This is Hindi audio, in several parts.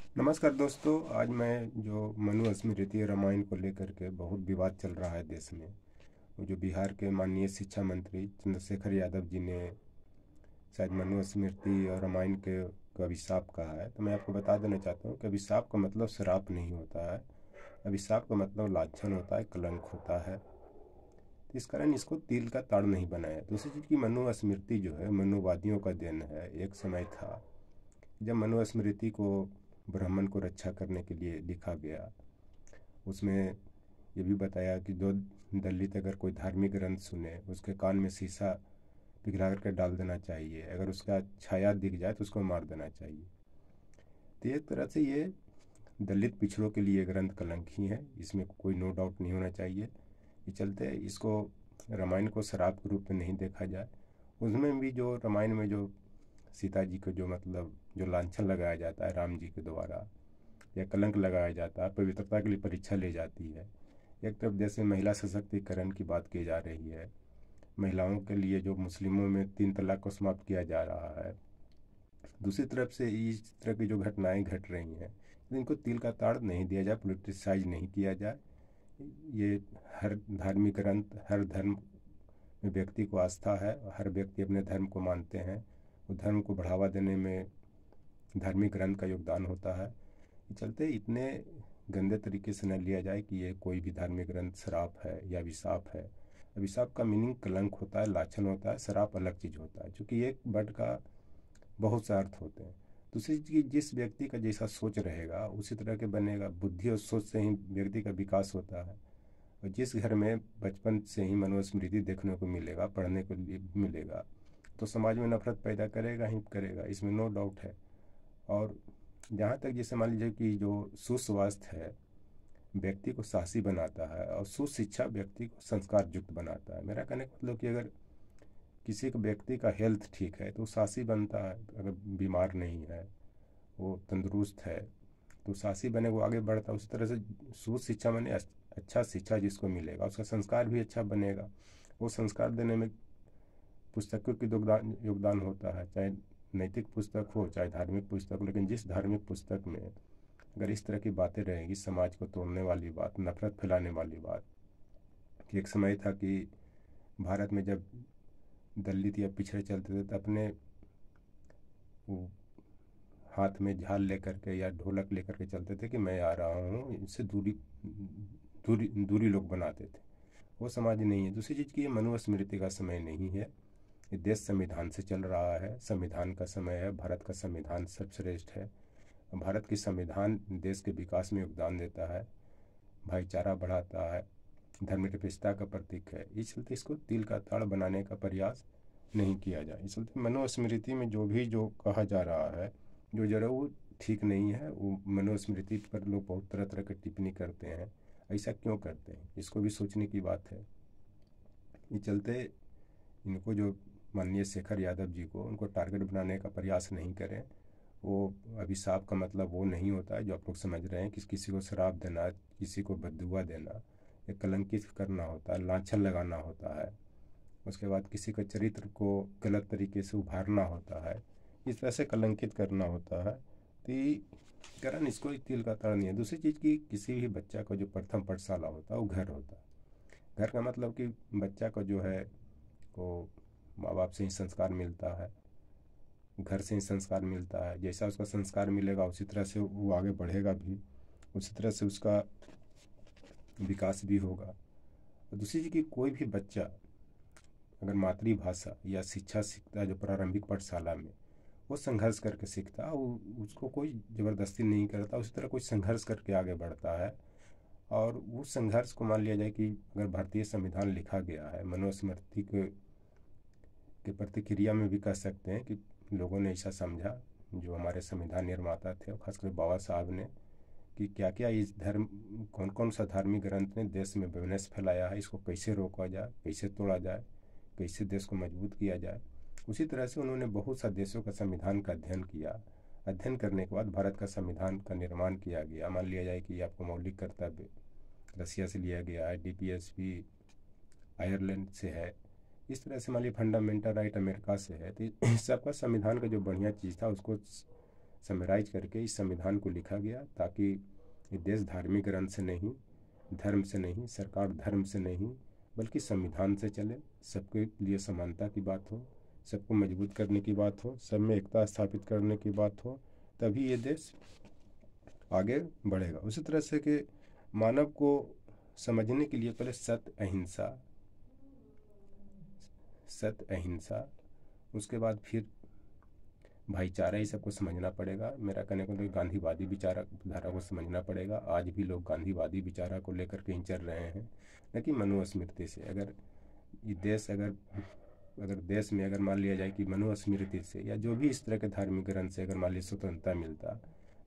नमस्कार दोस्तों। आज मैं जो मनु स्मृति रामायण को लेकर के बहुत विवाद चल रहा है देश में। वो जो बिहार के माननीय शिक्षा मंत्री चंद्रशेखर यादव जी ने शायद मनु स्मृति और रामायण के को अभिशाप कहा है, तो मैं आपको बता देना चाहता हूँ कि अभिशाप का मतलब श्राप नहीं होता है। अभिशाप का मतलब लांछन होता है, कलंक होता है। तो इस कारण इसको तिल का ताड़ नहीं बनाया। दूसरी चीज़ की मनु स्मृति जो है मनुवादियों का देन है। एक समय था जब मनु स्मृति को ब्राह्मण को रक्षा करने के लिए लिखा गया। उसमें ये भी बताया कि जो दलित अगर कोई धार्मिक ग्रंथ सुने उसके कान में शीशा पिघला करके डाल देना चाहिए, अगर उसका छाया दिख जाए तो उसको मार देना चाहिए। तो एक तरह से ये दलित पिछड़ों के लिए ग्रंथ कलंकी है, इसमें कोई नो डाउट नहीं होना चाहिए। ये चलते इसको रामायण को शराब के रूप में नहीं देखा जाए। उसमें भी जो रामायण में जो सीता जी को जो मतलब जो लांछन लगाया जाता है राम जी के द्वारा या कलंक लगाया जाता है, पवित्रता के लिए परीक्षा ली जाती है। एक तरफ जैसे महिला सशक्तिकरण की बात की जा रही है, महिलाओं के लिए जो मुस्लिमों में 3 तलाक को समाप्त किया जा रहा है, दूसरी तरफ से इस तरह की जो घटनाएं घट रही हैं इनको तिल का ताड़ नहीं दिया जाए, पोलिटिसाइज नहीं किया जाए। ये हर धार्मिक ग्रंथ, हर धर्म में व्यक्ति को आस्था है, हर व्यक्ति अपने धर्म को मानते हैं। वो धर्म को बढ़ावा देने में धार्मिक ग्रंथ का योगदान होता है। चलते इतने गंदे तरीके से न लिया जाए कि ये कोई भी धार्मिक ग्रंथ श्राप है या अभिशाप है। अभिशाप का मीनिंग कलंक होता है, लाछन होता है। श्राप अलग चीज़ होता है, क्योंकि एक वर्ड का बहुत से अर्थ होते हैं। दूसरी चीज़, जिस व्यक्ति का जैसा सोच रहेगा उसी तरह के बनेगा। बुद्धि और सोच से ही व्यक्ति का विकास होता है। और जिस घर में बचपन से ही मनुस्मृति देखने को मिलेगा, पढ़ने को मिलेगा, तो समाज में नफरत पैदा करेगा ही करेगा, इसमें नो डाउट है। और जहाँ तक जैसे मान लीजिए कि जो सुस्वास्थ्य है व्यक्ति को साहसी बनाता है और सुशिक्षा व्यक्ति को संस्कार युक्त बनाता है। मेरा कहने का मतलब कि अगर किसी का व्यक्ति का हेल्थ ठीक है तो साहसी बनता है, अगर बीमार नहीं है, वो तंदुरुस्त है तो साहसी बने, वो आगे बढ़ता है। उसी तरह से सुशिक्षा माने अच्छा शिक्षा जिसको मिलेगा उसका संस्कार भी अच्छा बनेगा। वो संस्कार देने में पुस्तकों की योगदान योगदान होता है, चाहे नैतिक पुस्तक हो चाहे धार्मिक पुस्तक हो। लेकिन जिस धार्मिक पुस्तक में अगर इस तरह की बातें रहेंगी, समाज को तोड़ने वाली बात, नफरत फैलाने वाली बात। कि एक समय था कि भारत में जब दलित या पिछड़े चलते थे तो अपने वो हाथ में झाल लेकर के या ढोलक लेकर के चलते थे कि मैं आ रहा हूँ, इससे दूरी दूरी दूरी लोग बनाते थे। वो समाज नहीं है। दूसरी चीज़ की, ये मनुस्मृति का समय नहीं है। ये देश संविधान से चल रहा है, संविधान का समय है। भारत का संविधान सर्वश्रेष्ठ है। भारत की संविधान देश के विकास में योगदान देता है, भाईचारा बढ़ाता है, धर्मनिरपेक्षता का प्रतीक है। इस चलते इसको तिल का ताड़ बनाने का प्रयास नहीं किया जाए। इस चलते मनुस्मृति में जो कहा जा रहा है जो जरा वो ठीक नहीं है। वो मनुस्मृति पर लोग बहुत तरह तरह की टिप्पणी करते हैं। ऐसा क्यों करते हैं, इसको भी सोचने की बात है। ये चलते इनको जो माननीय शेखर यादव जी को उनको टारगेट बनाने का प्रयास नहीं करें। वो अभिशाप का मतलब वो नहीं होता है जो आप लोग समझ रहे हैं कि किसी को श्राप देना, किसी को बद्दुआ देना, या कलंकित करना होता है, लांछन लगाना होता है। उसके बाद किसी का चरित्र को गलत तरीके से उभारना होता है, इस तरह से कलंकित करना होता है। तो ये कारण इसको तिल का ताड़ नहीं है। दूसरी चीज़ की, किसी भी बच्चा का जो प्रथम पाठशाला होता है वो घर होता है। घर का मतलब कि बच्चा का जो है वो माँ बाप से ही संस्कार मिलता है, घर से ही संस्कार मिलता है। जैसा उसका संस्कार मिलेगा उसी तरह से वो आगे बढ़ेगा भी, उसी तरह से उसका विकास भी होगा। और दूसरी चीज़ की, कोई भी बच्चा अगर मातृभाषा या शिक्षा सीखता है जो प्रारंभिक पाठशाला में, वो संघर्ष करके सीखता है। उसको कोई ज़बरदस्ती नहीं करता, उसी तरह कोई संघर्ष करके आगे बढ़ता है। और उस संघर्ष को मान लिया जाए कि अगर भारतीय संविधान लिखा गया है, मनुस्मृति के प्रतिक्रिया में भी कह सकते हैं कि लोगों ने ऐसा समझा, जो हमारे संविधान निर्माता थे और खासकर बाबा साहब ने, कि क्या क्या इस धर्म, कौन कौन सा धार्मिक ग्रंथ ने देश में विनाश फैलाया है, इसको कैसे रोका जाए, कैसे तोड़ा जाए, कैसे देश को मजबूत किया जाए। उसी तरह से उन्होंने बहुत सा देशों का संविधान का अध्ययन किया। अध्ययन करने के बाद भारत का संविधान का निर्माण किया गया। मान लिया जाए कि आपको मौलिक कर्तव्य रसिया से लिया गया है, डीपीएसपी आयरलैंड से है, इस तरह से मान लीजिए फंडामेंटल राइट अमेरिका से है। तो इस सबका संविधान का जो बढ़िया चीज़ था उसको समराइज करके इस संविधान को लिखा गया, ताकि ये देश धार्मिक ग्रंथ से नहीं, धर्म से नहीं, सरकार धर्म से नहीं, बल्कि संविधान से चले, सबके लिए समानता की बात हो, सबको मजबूत करने की बात हो, सब में एकता स्थापित करने की बात हो, तभी ये देश आगे बढ़ेगा। उसी तरह से कि मानव को समझने के लिए पहले सत्य अहिंसा, उसके बाद फिर भाईचारा, ही सबको समझना पड़ेगा। मेरा कहने को तो गांधीवादी विचारधारा को समझना पड़ेगा। आज भी लोग गांधीवादी विचारा को लेकर के ही चल रहे हैं, न कि मनुस्मृति से। अगर ये देश अगर देश में अगर मान लिया जाए कि मनुस्मृति से या जो भी इस तरह के धार्मिक ग्रंथ से अगर मान लीजिए स्वतंत्रता मिलता,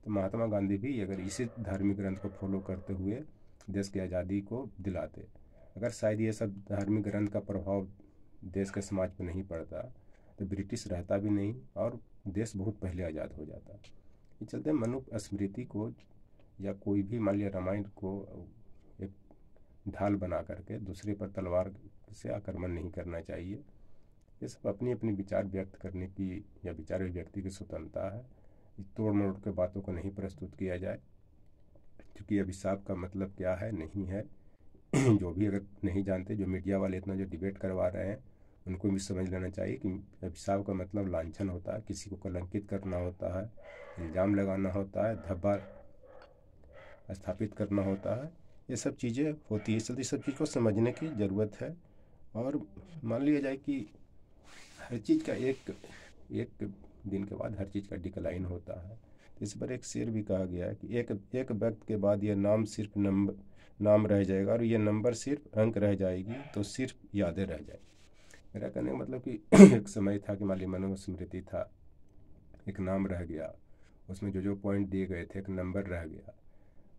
तो महात्मा गांधी भी अगर इसी धार्मिक ग्रंथ को फॉलो करते हुए देश की आज़ादी को दिलाते। अगर शायद ये सब धार्मिक ग्रंथ का प्रभाव देश के समाज पर नहीं पड़ता, तो ब्रिटिश रहता भी नहीं और देश बहुत पहले आज़ाद हो जाता। इस चलते मनुस्मृति को या कोई भी मान लिया रामायण को एक ढाल बना करके दूसरे पर तलवार से आक्रमण नहीं करना चाहिए। ये सब अपनी अपनी विचार व्यक्त करने की या विचार अभिव्यक्ति की स्वतंत्रता है। तोड़ मोड़ के बातों को नहीं प्रस्तुत किया जाए, क्योंकि अभिशाप का मतलब क्या है नहीं है जो भी अगर नहीं जानते, जो मीडिया वाले इतना जो डिबेट करवा रहे हैं, उनको भी समझ लेना चाहिए कि अभिशाप का मतलब लांछन होता है, किसी को कलंकित करना होता है, इल्ज़ाम लगाना होता है, धब्बा स्थापित करना होता है। ये सब चीज़ें होती है, इसलिए सब चीज़ को समझने की ज़रूरत है। और मान लिया जाए कि हर चीज़ का एक दिन के बाद हर चीज़ का डिक्लाइन होता है। इस पर एक शेर भी कहा गया है कि एक वक्त के बाद यह नाम सिर्फ नाम रह जाएगा और ये नंबर सिर्फ अंक रह जाएगी, तो सिर्फ यादें रह जाएगी। मेरा कहने का मतलब कि एक समय था कि मान ली मनुस्मृति था, एक नाम रह गया, उसमें जो पॉइंट दिए गए थे एक नंबर रह गया,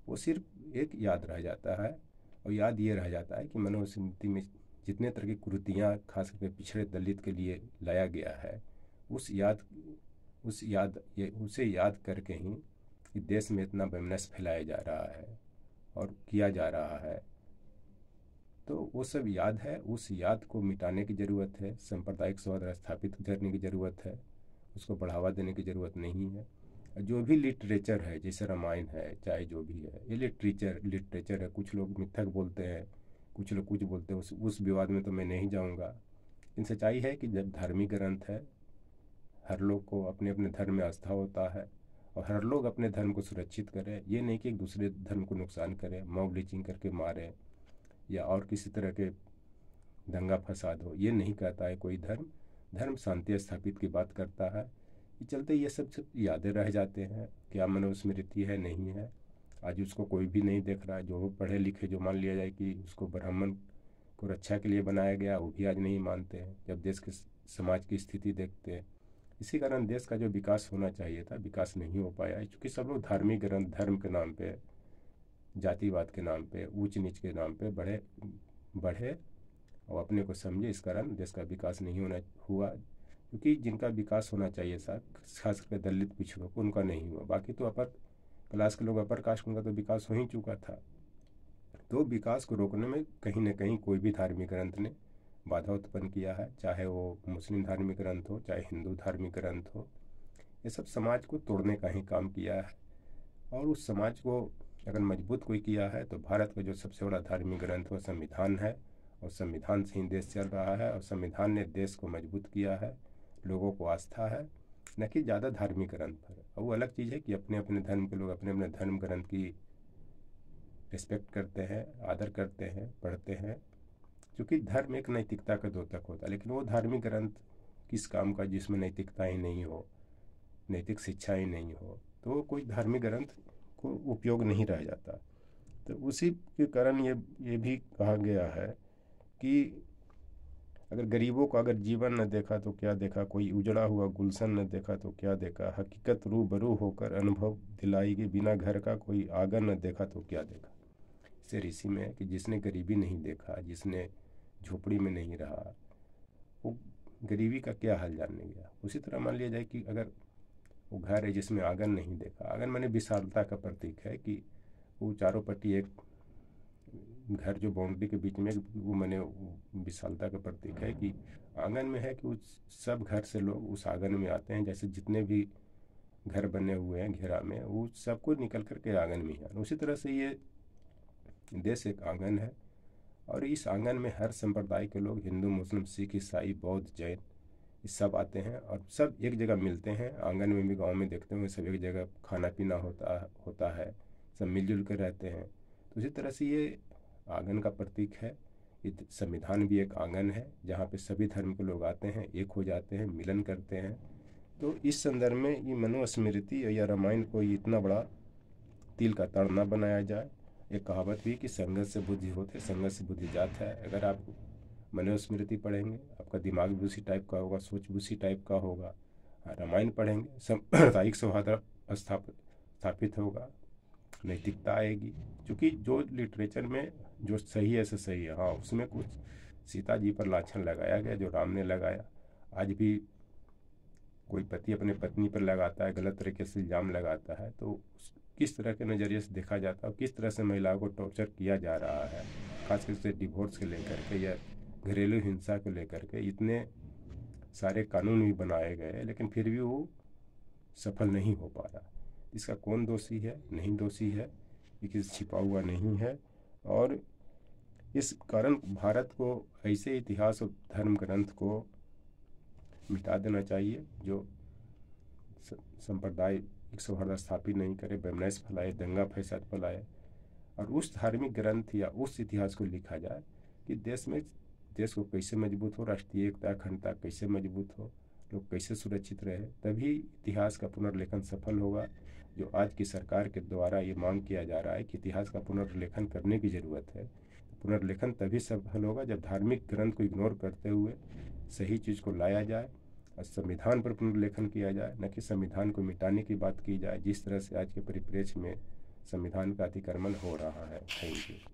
वो सिर्फ एक याद रह जाता है। और याद ये रह जाता है कि मनुस्मृति में जितने तरह की कुरीतियाँ खास करके पिछड़े दलित के लिए लाया गया है, उसे याद करके ही देश में इतना वैमनस्य फैलाया जा रहा है और किया जा रहा है। तो वो सब याद है, उस याद को मिटाने की ज़रूरत है, सांप्रदायिक सौहार्द स्थापित करने की ज़रूरत है, उसको बढ़ावा देने की ज़रूरत नहीं है। जो भी लिटरेचर है, जैसे रामायण है, चाहे जो भी है, ये लिटरेचर है। कुछ लोग मिथक बोलते हैं, कुछ लोग कुछ बोलते हैं, उस विवाद में तो मैं नहीं जाऊंगा। इन सच्चाई है कि जब धार्मिक ग्रंथ है, हर लोग को अपने अपने धर्म में आस्था होता है और हर लोग अपने धर्म को सुरक्षित करें। ये नहीं कि एक दूसरे धर्म को नुकसान करें, मॉब लिंचिंग करके मारें या और किसी तरह के दंगा फसाद हो, ये नहीं कहता है कोई धर्म शांति स्थापित की बात करता है। ये चलते ये सब यादें रह जाते हैं, क्या मनुस्मृति है नहीं है, आज उसको कोई भी नहीं देख रहा है। जो पढ़े लिखे, जो मान लिया जाए कि उसको ब्राह्मण को रक्षा के लिए बनाया गया, वो भी आज नहीं मानते हैं, जब देश के समाज की स्थिति देखते हैं। इसी कारण देश का जो विकास होना चाहिए था, विकास नहीं हो पाया है, क्योंकि सब लोग धार्मिक ग्रंथ, धर्म के नाम पे, जातिवाद के नाम पे, ऊंच नीच के नाम पे बढ़े और अपने को समझे। इस कारण देश का विकास नहीं हुआ, क्योंकि जिनका विकास होना चाहिए खास करके दलित पिछड़ों को, उनका नहीं हुआ। बाकी तो अपर क्लास के लोग, अपर कास्ट, उनका तो विकास हो ही चुका था। तो विकास को रोकने में कहीं ना कहीं कोई भी धार्मिक ग्रंथ ने बाधा उत्पन्न किया है, चाहे वो मुस्लिम धार्मिक ग्रंथ हो, चाहे हिंदू धार्मिक ग्रंथ हो। ये सब समाज को तोड़ने का ही काम किया है। और उस समाज को अगर मजबूत कोई किया है, तो भारत का जो सबसे बड़ा धार्मिक ग्रंथ वो संविधान है, और संविधान से ही देश चल रहा है, और संविधान ने देश को मजबूत किया है। लोगों को आस्था है, न कि ज़्यादा धार्मिक ग्रंथ पर। और वो अलग चीज़ है कि अपने अपने धर्म के लोग अपने अपने धर्म ग्रंथ की रिस्पेक्ट करते हैं, आदर करते हैं, पढ़ते हैं, क्योंकि धर्म एक नैतिकता का द्योतक होता है। लेकिन वो धार्मिक ग्रंथ किस काम का जिसमें नैतिकता ही नहीं हो, नैतिक शिक्षा ही नहीं हो, तो कोई धार्मिक ग्रंथ को उपयोग नहीं रह जाता। तो उसी के कारण ये भी कहा गया है कि अगर गरीबों का अगर जीवन न देखा तो क्या देखा, कोई उजड़ा हुआ गुलशन न देखा तो क्या देखा, हकीकत रूबरू होकर अनुभव दिलाएगी, बिना घर का कोई आंगन न देखा तो क्या देखा। इससे ऋषि में है कि जिसने गरीबी नहीं देखा, जिसने झोपड़ी में नहीं रहा, वो गरीबी का क्या हाल जानने गया। उसी तरह मान लिया जाए कि अगर वो घर है जिसमें आंगन नहीं देखा, आंगन माने विशालता का प्रतीक है कि वो चारों पट्टी एक घर जो बाउंड्री के बीच में, वो मैंने विशालता का प्रतीक है कि आंगन में है कि उस सब घर से लोग उस आंगन में आते हैं। जैसे जितने भी घर बने हुए हैं घेरा में, वो सबको निकल कर के आंगन में ही आना। उसी तरह से ये देश एक आंगन है, और इस आंगन में हर संप्रदाय के लोग, हिंदू, मुस्लिम, सिख, ईसाई, बौद्ध, जैन, ये सब आते हैं और सब एक जगह मिलते हैं। आंगन में भी गांव में देखते होंगे सब एक जगह खाना पीना होता है, सब मिलजुल कर रहते हैं। तो इसी तरह से ये आंगन का प्रतीक है। ये संविधान भी एक आंगन है जहाँ पे सभी धर्म के लोग आते हैं, एक हो जाते हैं, मिलन करते हैं। तो इस संदर्भ में ये मनुस्मृति या रामायण को इतना बड़ा तिल का ताड़ न बनाया जाए। एक कहावत भी कि संगत से बुद्धि होते, संगत से बुद्धि जात है। अगर आप मनुस्मृति पढ़ेंगे, आपका दिमाग भी उसी टाइप का होगा, सोच भी उसी टाइप का होगा। रामायण पढ़ेंगे, सामुदायिक सौहार्द स्थापित होगा, नैतिकता आएगी। क्योंकि जो लिटरेचर में जो सही है सो सही है, हाँ उसमें कुछ सीता जी पर लाछन लगाया गया जो राम ने लगाया। आज भी कोई पति अपने पत्नी पर लगाता है, गलत तरीके से इल्ज़ाम लगाता है, तो किस तरह के नज़रिए से देखा जाता है, किस तरह से महिलाओं को टॉर्चर किया जा रहा है, खासकर से डिवोर्स के लेकर के या घरेलू हिंसा को लेकर के इतने सारे कानून भी बनाए गए, लेकिन फिर भी वो सफल नहीं हो पा रहा। इसका कौन दोषी है? नहीं दोषी है, ये किसी छिपा हुआ नहीं है। और इस कारण भारत को ऐसे इतिहास और धर्म ग्रंथ को मिटा देना चाहिए जो सांप्रदायिक सौहार्द स्थापित नहीं करे, वैमनस्य फैलाए, दंगा फसाद फैलाए। और उस धार्मिक ग्रंथ या उस इतिहास को लिखा जाए कि देश को कैसे मजबूत हो, राष्ट्रीय एकता अखंडता कैसे मजबूत हो, लोग कैसे सुरक्षित रहे। तभी इतिहास का पुनर्लेखन सफल होगा। जो आज की सरकार के द्वारा ये मांग किया जा रहा है कि इतिहास का पुनर्लेखन करने की ज़रूरत है, पुनर्लेखन तभी सफल होगा जब धार्मिक ग्रंथ को इग्नोर करते हुए सही चीज़ को लाया जाए और संविधान पर पुनर्लेखन किया जाए, न कि संविधान को मिटाने की बात की जाए, जिस तरह से आज के परिप्रेक्ष्य में संविधान का अतिक्रमण हो रहा है। Thank you.